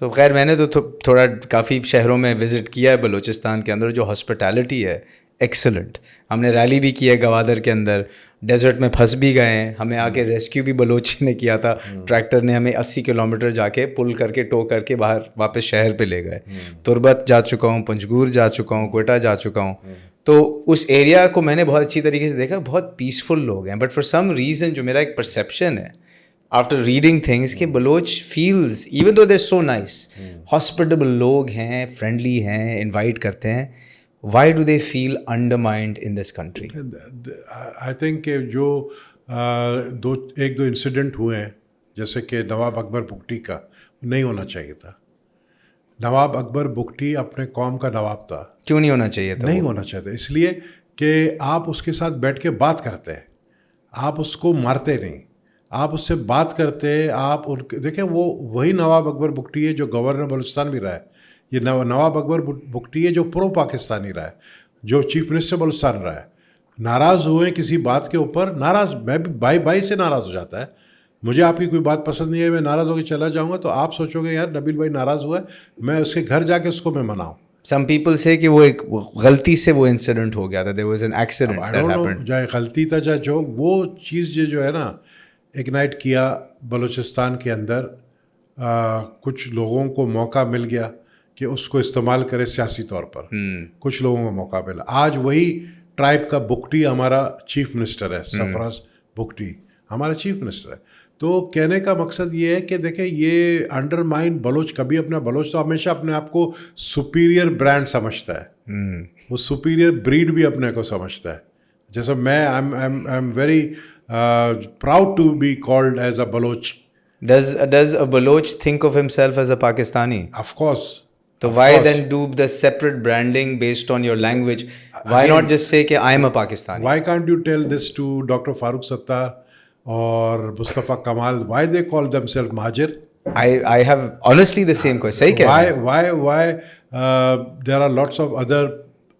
تو خیر میں نے تو تھوڑا کافی شہروں میں وزٹ کیا ہے بلوچستان کے اندر، جو ہاسپٹیلٹی ہے ایکسلنٹ. ہم نے ریلی بھی کی ہے گوادر کے اندر، ڈیزرٹ میں پھنس بھی گئے ہیں، ہمیں آ کے ریسکیو بھی بلوچ نے کیا تھا. ٹریکٹر نے ہمیں 80 کلومیٹر جا کے پل کر کے ٹو کر کے باہر واپس شہر پہ لے گئے. تربت جا چکا ہوں، پنجگور جا چکا ہوں، کوئٹہ جا چکا ہوں. تو اس ایریا کو میں نے بہت اچھی طریقے سے دیکھا، بہت پیسفل لوگ ہیں. بٹ فار سم ریزن جو میرا ایک پرسیپشن ہے آفٹر ریڈنگ تھنگس کہ Baloch feels even though they so nice, hospitable لوگ ہیں، فرینڈلی ہیں، انوائٹ کرتے ہیں. Why do they feel undermined in this country? I think کہ جو ایک دو انسیڈنٹ ہوئے ہیں، جیسے کہ نواب اکبر بگٹی کا، نہیں ہونا چاہیے تھا. نواب اکبر بگٹی اپنے قوم کا نواب تھا. کیوں نہیں ہونا چاہیے تھا؟ نہیں ہونا چاہیے، اس لیے کہ آپ اس کے ساتھ بیٹھ کے بات کرتے ہیں، آپ اس کو مارتے نہیں، آپ اس سے بات کرتے. آپ دیکھیں وہی نواب اکبر بگٹی ہے جو گورنر بلوچستان بھی رہا ہے. یہ نواب اکبر بگٹی ہے جو پرو پاکستانی رہا ہے، جو چیف منسٹر بلوچستان رہا ہے. ناراض ہوئے کسی بات کے اوپر، ناراض میں بھی بائی سے ناراض ہو جاتا ہے. مجھے آپ کی کوئی بات پسند نہیں ہے، میں ناراض ہو کے چلا جاؤں گا، تو آپ سوچو گے یار نبیل بھائی ناراض ہوا ہے، میں اس کے گھر جا کے اس کو میں مناؤں. سم پیپل سے کہ وہ ایک غلطی سے وہ انسیڈنٹ ہو گیا تھا، there was an accident that happened. چاہے غلطی تھا چاہے جو وہ چیز جو ہے نا اگنائٹ کیا بلوچستان کے اندر. کچھ لوگوں کو موقع مل گیا کہ اس کو استعمال کرے سیاسی طور پر، کچھ لوگوں کو موقع ملا. آج وہی ٹرائب کا بگٹی ہمارا چیف منسٹر ہے، سرفراز بگٹی ہمارا چیف منسٹر ہے. تو کہنے کا مقصد یہ ہے کہ دیکھیں یہ انڈرمائن بلوچ کبھی اپنا بلوچ تو ہمیشہ اپنے آپ کو سپیریئر برانڈ سمجھتا ہے، وہ سپیریئر بریڈ بھی اپنے کو سمجھتا ہے. جیسے میں I am very proud to be called as a Baloch. Does a Baloch think of himself as a Pakistani? Of course. So why then do the separate branding based on your language? Why not just say کہ I am a Pakistani? Why can't you tell this to Dr. Farooq Sattar or Mustafa Kamal? Why they call themselves Mahajir? I have honestly the same question. صحیح کہہ رہے ہیں. Why there are lots of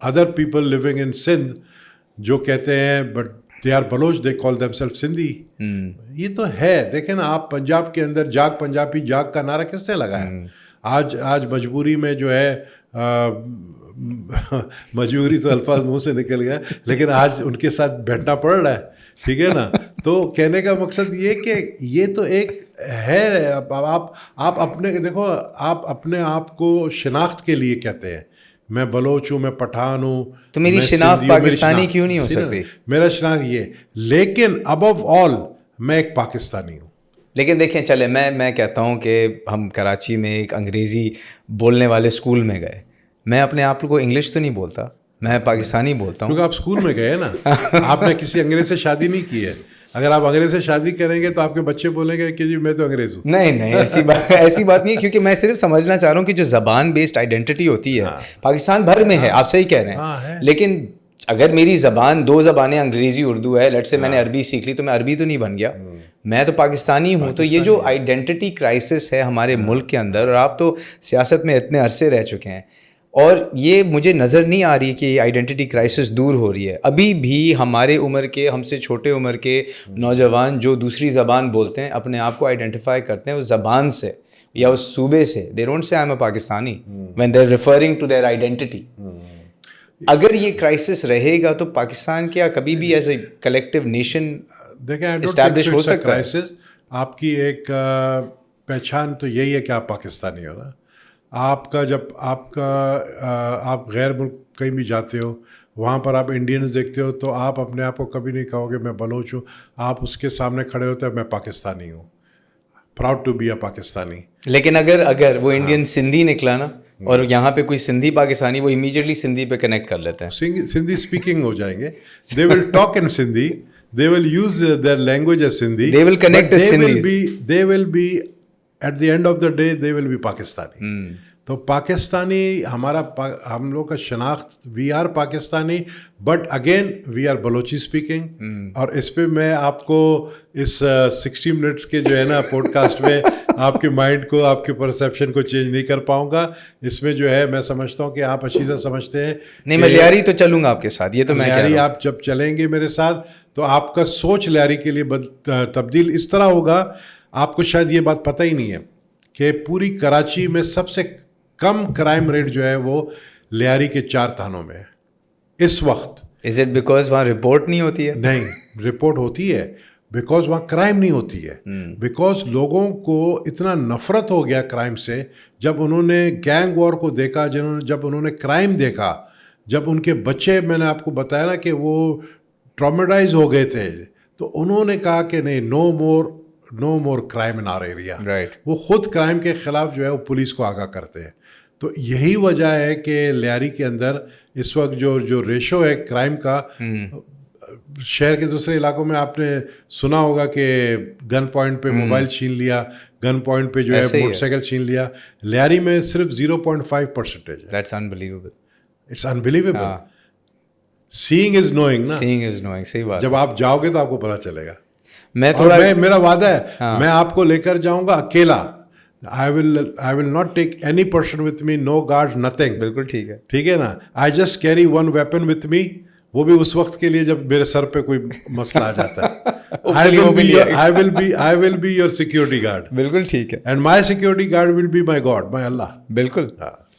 other people living in Sindh جو کہتے ہیں but they are Baloch, they call themselves Sindhi. یہ تو ہے. دیکھیں نا آپ پنجاب کے اندر جاگ پنجابی جاگ کا نعرہ کس نے لگایا؟ آج مجبوری میں جو ہے مجبوری تو الفاظ منہ سے نکل گیا، لیکن آج ان کے ساتھ بیٹھنا پڑ رہا ہے، ٹھیک ہے نا. تو کہنے کا مقصد یہ کہ یہ تو ایک ہے. آپ اپنے دیکھو، آپ اپنے آپ کو شناخت کے لیے کہتے ہیں میں بلوچ ہوں، میں پٹھان ہوں، تو میری شناخت پاکستانی کیوں نہیں ہو سکتی؟ میرا شناخت یہ، لیکن ابو آل میں ایک پاکستانی ہوں. لیکن دیکھیں چلے میں کہتا ہوں کہ ہم کراچی میں ایک انگریزی بولنے والے اسکول میں گئے، میں اپنے آپ کو انگلش تو نہیں بولتا، میں پاکستانی بولتا ہوں. کیونکہ آپ اسکول میں گئے نا، آپ نے کسی انگریز سے شادی نہیں کی ہے. اگر آپ انگریز سے شادی کریں گے تو آپ کے بچے بولیں گے کہ جی میں تو انگریز ہوں. نہیں ایسی بات نہیں ہے، کیونکہ میں صرف سمجھنا چاہ رہا ہوں کہ جو زبان بیسڈ آئیڈینٹی ہوتی ہے پاکستان بھر میں ہے. آپ صحیح کہہ رہے ہیں، لیکن اگر میری زبان 2 زبانیں انگریزی اردو ہے، لیٹ سے میں نے عربی سیکھ لی تو میں عربی تو نہیں بن گیا، میں تو پاکستانی ہوں. تو یہ جو آئیڈینٹی کرائسس ہے ہمارے ملک کے اندر، اور آپ تو سیاست میں اتنے عرصے رہ چکے ہیں، اور یہ مجھے نظر نہیں آ رہی کہ یہ آئیڈینٹی کرائسس دور ہو رہی ہے. ابھی بھی ہمارے عمر کے، ہم سے چھوٹے عمر کے نوجوان جو دوسری زبان بولتے ہیں اپنے آپ کو آئیڈینٹیفائی کرتے ہیں اس زبان سے یا اس صوبے سے. They don't say I am a Pakistani when they are referring to their identity. اگر یہ کرائسس رہے گا تو پاکستان کیا کبھی بھی as a collective nation establish ہو سکتا ہے؟ آپ کی ایک پہچان تو یہی ہے کہ آپ پاکستانی ہو نا. آپ کا جب آپ غیر ملک کہیں بھی جاتے ہو، وہاں پر آپ انڈینز دیکھتے ہو تو آپ اپنے آپ کو کبھی نہیں کہو گے میں بلوچ ہوں. آپ اس کے سامنے کھڑے ہوتے ہیں میں پاکستانی ہوں، پراؤڈ ٹو بی اے پاکستانی. لیکن اگر وہ انڈین سندھی نکلا نا اور یہاں پہ کوئی سندھی پاکستانی، وہ امیڈیٹلی سندھی پہ کنیکٹ کر لیتے ہیں، سندھی اسپیکنگ ہو جائیں گے. They will talk in Sindhi, they will use their language as Sindhi, they will connect as Sindhis, they will be at the end of the day they will be Pakistani. تو پاکستانی ہم لوگ کا شناخت، we are Pakistani, but again we are Balochi speaking. اور اس پہ میں آپ کو اس 60 منٹس کے جو ہے نا پوڈ کاسٹ میں آپ کے مائنڈ کو، آپ کے پرسیپشن کو چینج نہیں کر پاؤں گا. اس میں جو ہے میں سمجھتا ہوں کہ آپ اچھی سے سمجھتے ہیں. نہیں میں لیاری تو چلوں گا آپ کے ساتھ، یہ تو میں کہہ رہا ہوں. آپ جب چلیں گے میرے ساتھ تو آپ کا سوچ لیاری کے لیے تبدیل اس طرح ہوگا. آپ کو شاید یہ بات پتہ ہی نہیں ہے کہ پوری کراچی میں سب سے کم کرائم ریٹ جو ہے وہ لیاری کے 4 تھانوں میں ہے اس وقت. از اٹ بیکاز وہاں رپورٹ نہیں ہوتی ہے؟ نہیں, رپورٹ ہوتی ہے, بیکاز وہاں کرائم نہیں ہوتی ہے. بیکاز لوگوں کو اتنا نفرت ہو گیا کرائم سے, جب انہوں نے گینگ وار کو دیکھا, جب انہوں نے کرائم دیکھا, جب ان کے بچے, میں نے آپ کو بتایا نا کہ وہ ٹرامیٹائز ہو گئے تھے, تو انہوں نے کہا کہ نہیں, نو مور کرائم ان آر ایریا. وہ خود کرائم کے خلاف جو ہے وہ پولیس کو آگاہ کرتے ہیں. تو یہی وجہ ہے کہ لیاری کے اندر اس وقت جو ریشو ہے کرائم کا, شہر کے دوسرے علاقوں میں آپ نے سنا ہوگا کہ گن پوائنٹ پہ موبائل چھین لیا, گن پوائنٹ پہ جو ہے موٹر سائیکل چھین لیا. لیاری میں صرف 0.5% ہے. That's unbelievable. It's unbelievable. Seeing is knowing نا. Seeing is knowing, صحیح بات. جب آپ جاؤ گے تو آپ کو پتہ چلے گا. میرا وعدہ ہے, میں آپ کو لے کر جاؤں گا اکیلا. I will not take any person with me, no guards, nothing. بالکل ٹھیک ہے, ٹھیک ہے نا. I just carry one weapon with me, وہ بھی اس وقت کے لیے جب میرے سر پہ کوئی مسئلہ آ جاتا ہے. I will be your security guard. بالکل ٹھیک ہے. And my security guard will be my God, my Allah. بالکل.